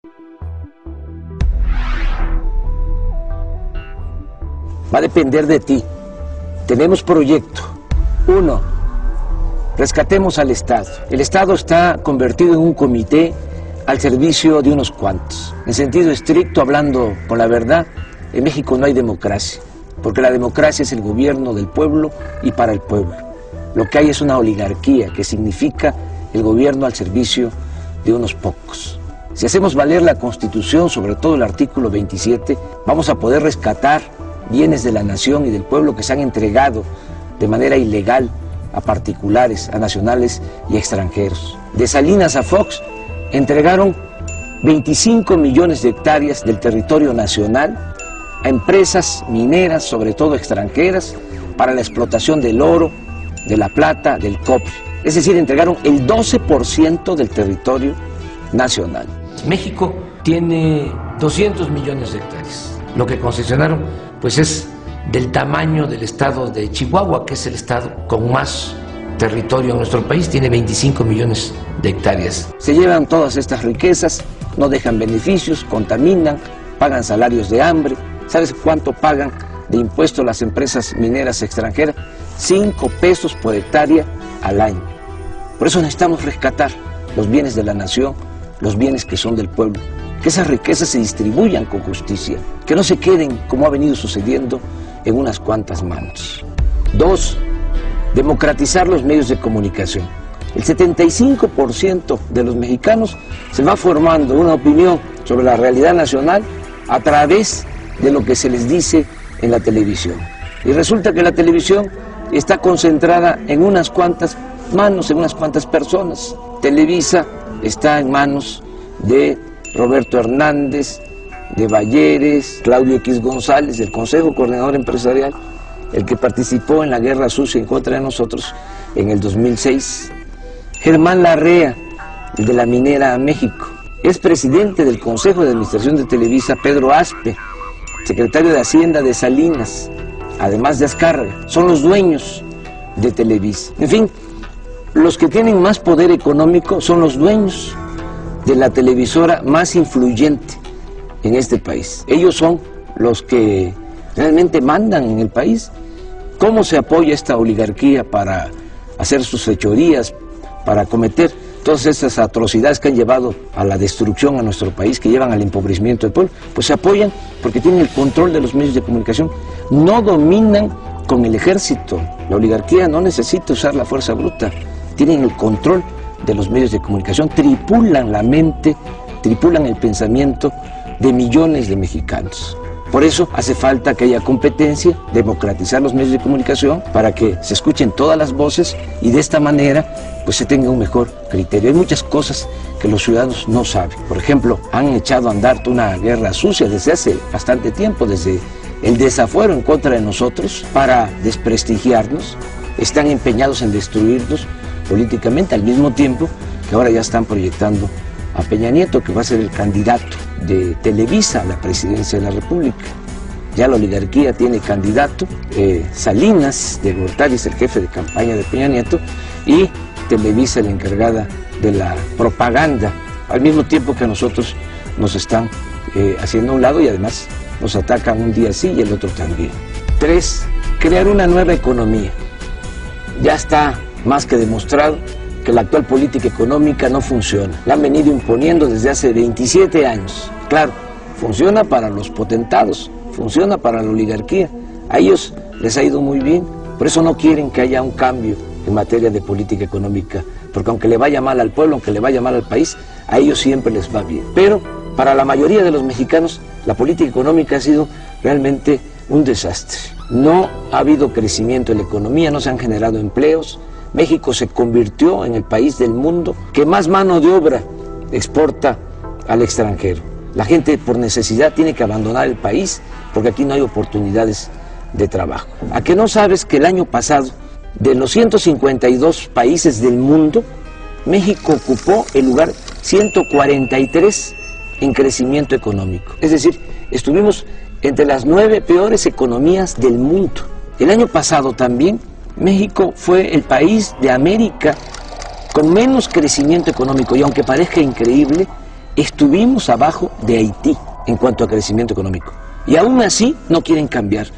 Va a depender de ti. Tenemos proyecto. 1. Rescatemos al Estado. El Estado está convertido en un comité al servicio de unos cuantos. En sentido estricto, hablando con la verdad, en México no hay democracia, porque la democracia es el gobierno del pueblo y para el pueblo. Lo que hay es una oligarquía, que significa el gobierno al servicio de unos pocos. Si hacemos valer la Constitución, sobre todo el artículo 27, vamos a poder rescatar bienes de la nación y del pueblo que se han entregado de manera ilegal a particulares, a nacionales y extranjeros. De Salinas a Fox entregaron 25 millones de hectáreas del territorio nacional a empresas mineras, sobre todo extranjeras, para la explotación del oro, de la plata, del cobre. Es decir, entregaron el 12% del territorio nacional. México tiene 200 millones de hectáreas. Lo que concesionaron pues es del tamaño del estado de Chihuahua, que es el estado con más territorio en nuestro país, tiene 25 millones de hectáreas. Se llevan todas estas riquezas, no dejan beneficios, contaminan, pagan salarios de hambre. ¿Sabes cuánto pagan de impuestos las empresas mineras extranjeras? 5 pesos por hectárea al año. Por eso necesitamos rescatar los bienes de la nación, los bienes que son del pueblo, que esas riquezas se distribuyan con justicia, que no se queden, como ha venido sucediendo, en unas cuantas manos. 2. Democratizar los medios de comunicación. El 75% de los mexicanos se va formando una opinión sobre la realidad nacional a través de lo que se les dice en la televisión. Y resulta que la televisión está concentrada en unas cuantas manos, en unas cuantas personas. Televisa está en manos de Roberto Hernández, de Balleres, Claudio X González, del Consejo Coordinador Empresarial, el que participó en la guerra sucia en contra de nosotros en el 2006. Germán Larrea, el de la Minera México. Es presidente del Consejo de Administración de Televisa, Pedro Aspe, secretario de Hacienda de Salinas, además de Azcárraga. Son los dueños de Televisa. En fin, los que tienen más poder económico son los dueños de la televisora más influyente en este país. Ellos son los que realmente mandan en el país. ¿Cómo se apoya esta oligarquía para hacer sus fechorías, para cometer todas esas atrocidades que han llevado a la destrucción a nuestro país, que llevan al empobrecimiento del pueblo? Pues se apoyan porque tienen el control de los medios de comunicación. No dominan con el ejército. La oligarquía no necesita usar la fuerza bruta. Tienen el control de los medios de comunicación, tripulan la mente, tripulan el pensamiento de millones de mexicanos. Por eso hace falta que haya competencia, democratizar los medios de comunicación para que se escuchen todas las voces y de esta manera pues se tenga un mejor criterio. Hay muchas cosas que los ciudadanos no saben. Por ejemplo, han echado a andar una guerra sucia desde hace bastante tiempo, desde el desafuero en contra de nosotros para desprestigiarnos. Están empeñados en destruirnos políticamente, al mismo tiempo que ahora ya están proyectando a Peña Nieto, que va a ser el candidato de Televisa a la presidencia de la República. Ya la oligarquía tiene candidato, Salinas de Gortari es el jefe de campaña de Peña Nieto y Televisa la encargada de la propaganda, al mismo tiempo que a nosotros nos están haciendo a un lado y además nos atacan un día sí y el otro también. 3. Crear una nueva economía. Ya está más que demostrado que la actual política económica no funciona. La han venido imponiendo desde hace 27 años. Claro, funciona para los potentados, funciona para la oligarquía. A ellos les ha ido muy bien, por eso no quieren que haya un cambio en materia de política económica, porque aunque le vaya mal al pueblo, aunque le vaya mal al país, a ellos siempre les va bien. Pero para la mayoría de los mexicanos, la política económica ha sido realmente un desastre. No ha habido crecimiento en la economía, no se han generado empleos. México se convirtió en el país del mundo que más mano de obra exporta al extranjero. La gente por necesidad tiene que abandonar el país porque aquí no hay oportunidades de trabajo. ¿A que no sabes que el año pasado, de los 152 países del mundo, México ocupó el lugar 143 en crecimiento económico? Es decir, estuvimos entre las 9 peores economías del mundo. El año pasado también México fue el país de América con menos crecimiento económico y aunque parezca increíble, estuvimos abajo de Haití en cuanto a crecimiento económico. Y aún así no quieren cambiar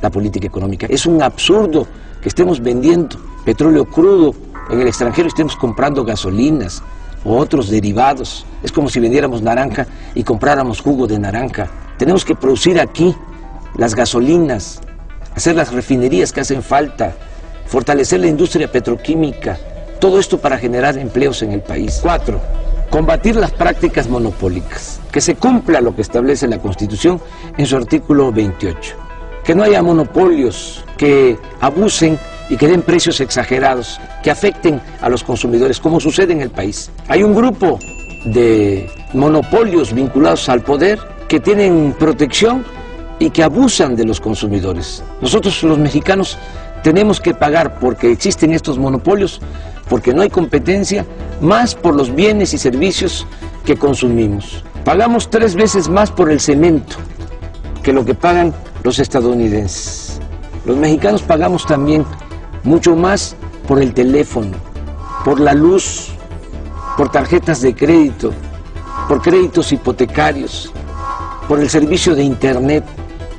la política económica. Es un absurdo que estemos vendiendo petróleo crudo en el extranjero y estemos comprando gasolinas o otros derivados. Es como si vendiéramos naranja y compráramos jugo de naranja. Tenemos que producir aquí las gasolinas, hacer las refinerías que hacen falta, fortalecer la industria petroquímica, todo esto para generar empleos en el país. 4. Combatir las prácticas monopólicas, que se cumpla lo que establece la Constitución en su artículo 28. Que no haya monopolios que abusen y que den precios exagerados, que afecten a los consumidores, como sucede en el país. Hay un grupo de monopolios vinculados al poder que tienen protección y que abusan de los consumidores. Nosotros los mexicanos tenemos que pagar porque existen estos monopolios, porque no hay competencia, más por los bienes y servicios que consumimos. Pagamos 3 veces más por el cemento que lo que pagan los estadounidenses. Los mexicanos pagamos también mucho más por el teléfono, por la luz, por tarjetas de crédito, por créditos hipotecarios, por el servicio de internet,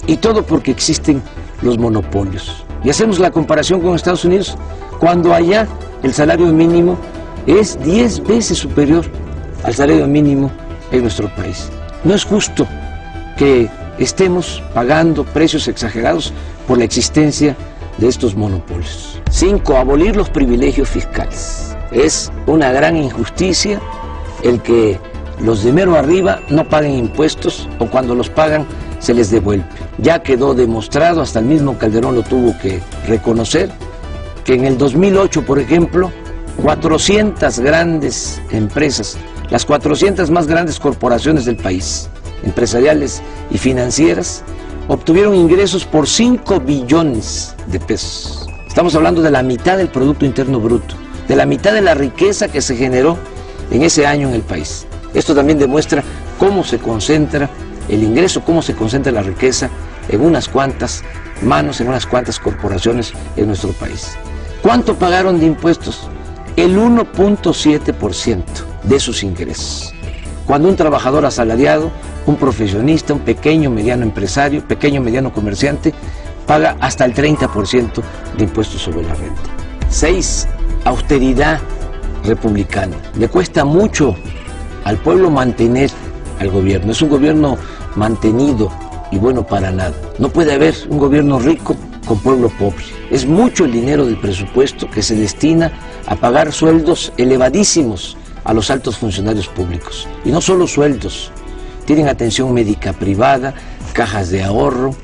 y todo porque existen los monopolios. Y hacemos la comparación con Estados Unidos, cuando allá el salario mínimo es 10 veces superior al salario mínimo en nuestro país. No es justo que estemos pagando precios exagerados por la existencia de estos monopolios. 5. Abolir los privilegios fiscales. Es una gran injusticia el que los de mero arriba no paguen impuestos, o cuando los pagan se les devuelve. Ya quedó demostrado, hasta el mismo Calderón lo tuvo que reconocer, que en el 2008, por ejemplo, 400 grandes empresas, las 400 más grandes corporaciones del país, empresariales y financieras, obtuvieron ingresos por 5 billones de pesos. Estamos hablando de la mitad del Producto Interno Bruto, de la mitad de la riqueza que se generó en ese año en el país. Esto también demuestra cómo se concentra el ingreso, cómo se concentra la riqueza en unas cuantas manos, en unas cuantas corporaciones en nuestro país. ¿Cuánto pagaron de impuestos? El 1.7% de sus ingresos. Cuando un trabajador asalariado, un profesionista, un pequeño, mediano empresario, pequeño, mediano comerciante, paga hasta el 30% de impuestos sobre la renta. 6. Austeridad republicana. Le cuesta mucho al pueblo mantener al gobierno. Es un gobierno mantenido y bueno para nada. No puede haber un gobierno rico con pueblo pobre. Es mucho el dinero del presupuesto que se destina a pagar sueldos elevadísimos a los altos funcionarios públicos. Y no solo sueldos, tienen atención médica privada, cajas de ahorro,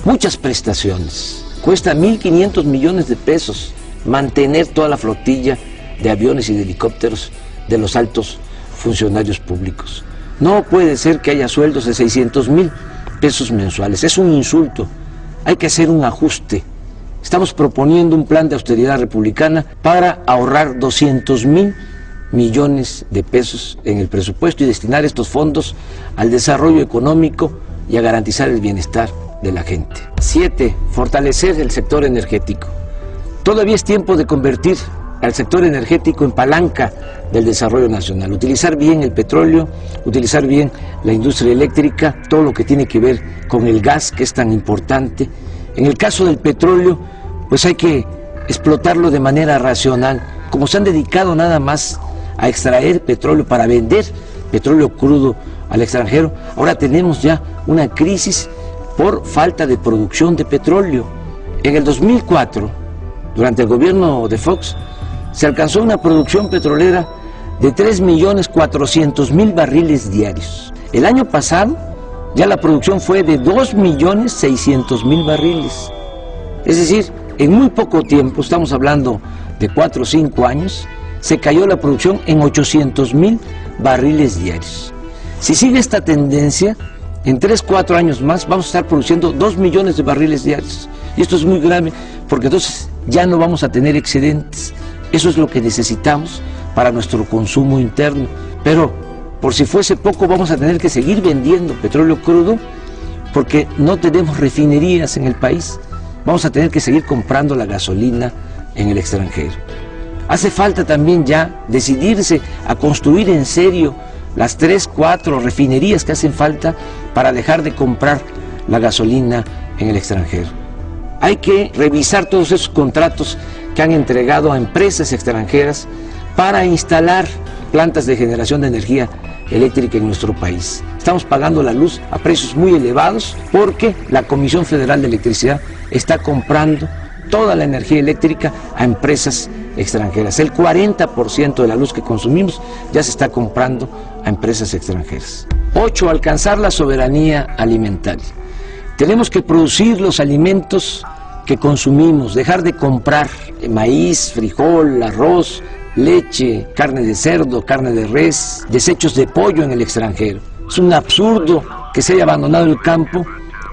muchas prestaciones. Cuesta 1.500 millones de pesos mantener toda la flotilla de aviones y de helicópteros de los altos funcionarios públicos. No puede ser que haya sueldos de 600,000 pesos mensuales. Es un insulto. Hay que hacer un ajuste. Estamos proponiendo un plan de austeridad republicana para ahorrar 200,000 millones de pesos en el presupuesto y destinar estos fondos al desarrollo económico y a garantizar el bienestar de la gente. 7. Fortalecer el sector energético. Todavía es tiempo de convertir al sector energético en palanca del desarrollo nacional, utilizar bien el petróleo, utilizar bien la industria eléctrica, todo lo que tiene que ver con el gas, que es tan importante. En el caso del petróleo, pues hay que explotarlo de manera racional. Como se han dedicado nada más a extraer petróleo para vender petróleo crudo al extranjero, ahora tenemos ya una crisis por falta de producción de petróleo. En el 2004, durante el gobierno de Fox, se alcanzó una producción petrolera de 3.400.000 barriles diarios. El año pasado ya la producción fue de 2.600.000 barriles. Es decir, en muy poco tiempo, estamos hablando de 4 o 5 años, se cayó la producción en 800.000 barriles diarios. Si sigue esta tendencia, en 3 o 4 años más vamos a estar produciendo 2 millones de barriles diarios. Y esto es muy grave porque entonces ya no vamos a tener excedentes. Eso es lo que necesitamos para nuestro consumo interno. Pero por si fuese poco, vamos a tener que seguir vendiendo petróleo crudo porque no tenemos refinerías en el país. Vamos a tener que seguir comprando la gasolina en el extranjero. Hace falta también ya decidirse a construir en serio las 3, 4 refinerías que hacen falta para dejar de comprar la gasolina en el extranjero. Hay que revisar todos esos contratos que han entregado a empresas extranjeras para instalar plantas de generación de energía eléctrica en nuestro país. Estamos pagando la luz a precios muy elevados porque la Comisión Federal de Electricidad está comprando toda la energía eléctrica a empresas extranjeras. El 40% de la luz que consumimos ya se está comprando a empresas extranjeras. 8. Alcanzar la soberanía alimentaria. Tenemos que producir los alimentos que consumimos, dejar de comprar maíz, frijol, arroz, leche, carne de cerdo, carne de res, desechos de pollo en el extranjero. Es un absurdo que se haya abandonado el campo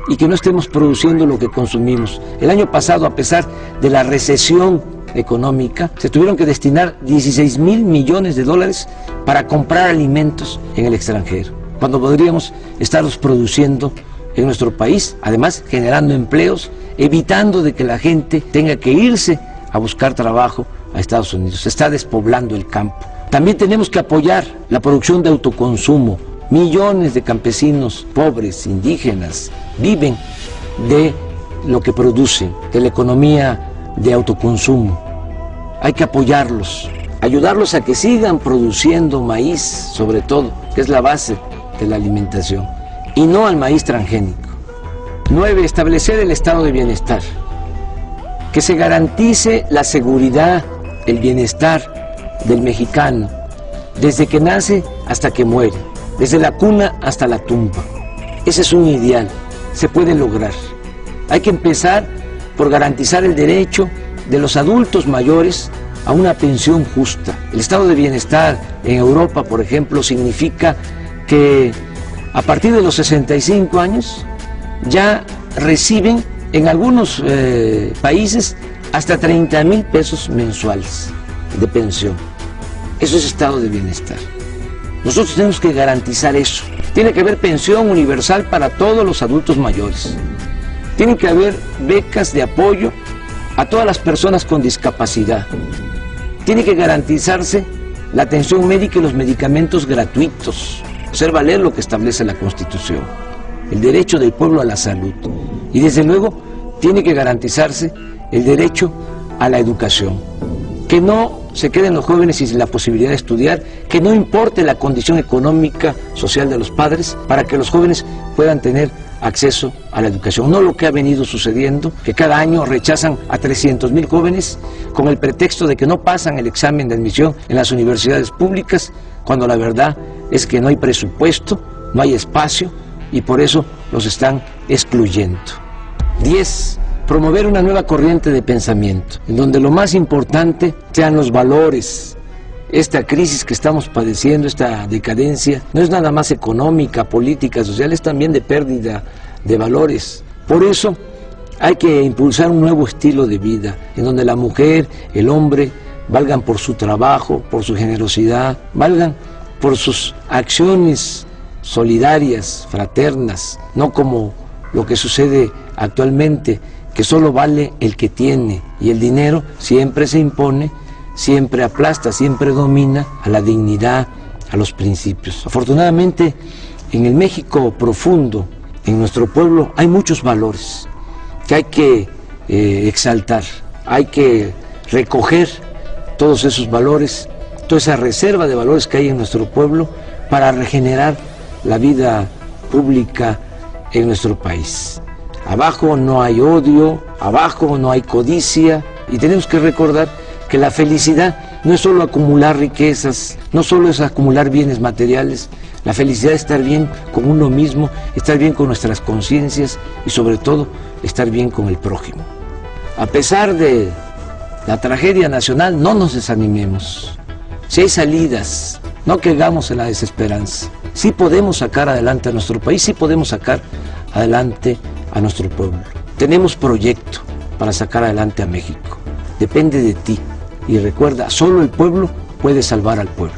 y que no estemos produciendo lo que consumimos. El año pasado, a pesar de la recesión económica, se tuvieron que destinar 16,000 millones de dólares para comprar alimentos en el extranjero, cuando podríamos estarlos produciendo en nuestro país, además generando empleos, evitando de que la gente tenga que irse a buscar trabajo a Estados Unidos. Se está despoblando el campo. También tenemos que apoyar la producción de autoconsumo. Millones de campesinos pobres, indígenas, viven de lo que producen, de la economía de autoconsumo. Hay que apoyarlos, ayudarlos a que sigan produciendo maíz, sobre todo, que es la base de la alimentación, y no al maíz transgénico. 9. Establecer el estado de bienestar. Que se garantice la seguridad, el bienestar del mexicano, desde que nace hasta que muere, desde la cuna hasta la tumba. Ese es un ideal, se puede lograr. Hay que empezar por garantizar el derecho de los adultos mayores a una pensión justa. El estado de bienestar en Europa, por ejemplo, significa que a partir de los 65 años ya reciben en algunos países hasta 30,000 pesos mensuales de pensión. Eso es estado de bienestar. Nosotros tenemos que garantizar eso. Tiene que haber pensión universal para todos los adultos mayores. Tiene que haber becas de apoyo a todas las personas con discapacidad. Tiene que garantizarse la atención médica y los medicamentos gratuitos. Hacer valer lo que establece la Constitución, el derecho del pueblo a la salud. Y desde luego tiene que garantizarse el derecho a la educación. Que no se queden los jóvenes sin la posibilidad de estudiar, que no importe la condición económica, social de los padres, para que los jóvenes puedan tener acceso a la educación. No lo que ha venido sucediendo, que cada año rechazan a 300,000 jóvenes con el pretexto de que no pasan el examen de admisión en las universidades públicas, cuando la verdad es que no hay presupuesto, no hay espacio y por eso los están excluyendo. 10. Promover una nueva corriente de pensamiento, en donde lo más importante sean los valores. Esta crisis que estamos padeciendo, esta decadencia, no es nada más económica, política, social, es también de pérdida de valores. Por eso hay que impulsar un nuevo estilo de vida, en donde la mujer, el hombre, valgan por su trabajo, por su generosidad, valgan por sus acciones solidarias, fraternas, no como lo que sucede actualmente, que solo vale el que tiene, y el dinero siempre se impone, siempre aplasta, siempre domina a la dignidad, a los principios. Afortunadamente, en el México profundo, en nuestro pueblo, hay muchos valores que hay que exaltar, hay que recoger todos esos valores, toda esa reserva de valores que hay en nuestro pueblo para regenerar la vida pública en nuestro país. Abajo no hay odio, abajo no hay codicia, y tenemos que recordar que la felicidad no es solo acumular riquezas, no solo es acumular bienes materiales. La felicidad es estar bien con uno mismo, estar bien con nuestras conciencias y sobre todo estar bien con el prójimo. A pesar de la tragedia nacional, no nos desanimemos. Si hay salidas, no caigamos en la desesperanza. Sí podemos sacar adelante a nuestro país, sí podemos sacar adelante a nuestro pueblo. Tenemos proyecto para sacar adelante a México. Depende de ti. Y recuerda, solo el pueblo puede salvar al pueblo.